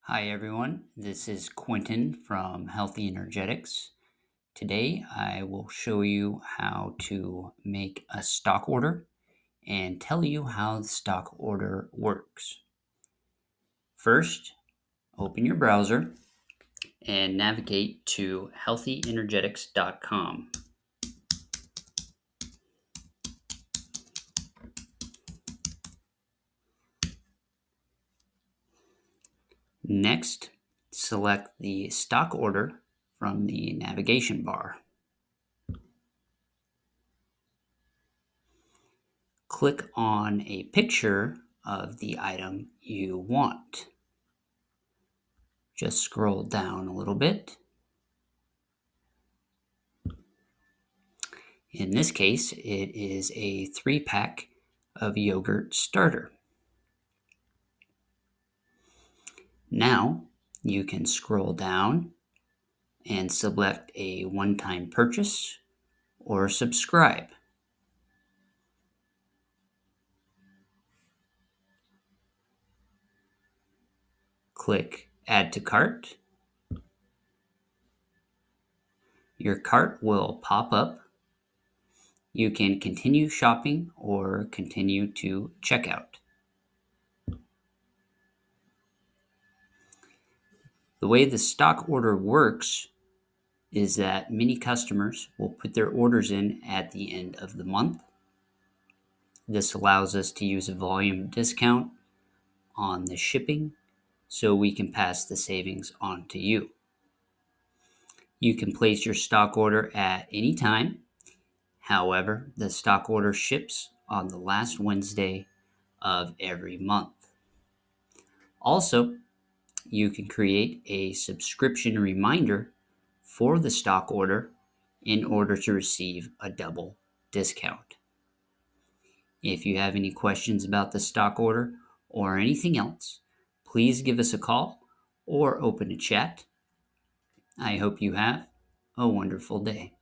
Hi everyone, this is Quentin from Healthy Energetics. Today I will show you how to make a stock order and tell you how the stock order works. First, open your browser and navigate to healthyenergetics.com. Next, select the stock order from the navigation bar. Click on a picture of the item you want. Just scroll down a little bit. In this case, it is a 3-pack of yogurt starter. Now, you can scroll down and select a one-time purchase or subscribe. Click Add to Cart. Your cart will pop up. You can continue shopping or continue to checkout. The way the stock order works is that many customers will put their orders in at the end of the month. This allows us to use a volume discount on the shipping so we can pass the savings on to you. You can place your stock order at any time. However, the stock order ships on the last Wednesday of every month. Also, you can create a subscription reminder for the stock order in order to receive a double discount. If you have any questions about the stock order or anything else, please give us a call or open a chat. I hope you have a wonderful day.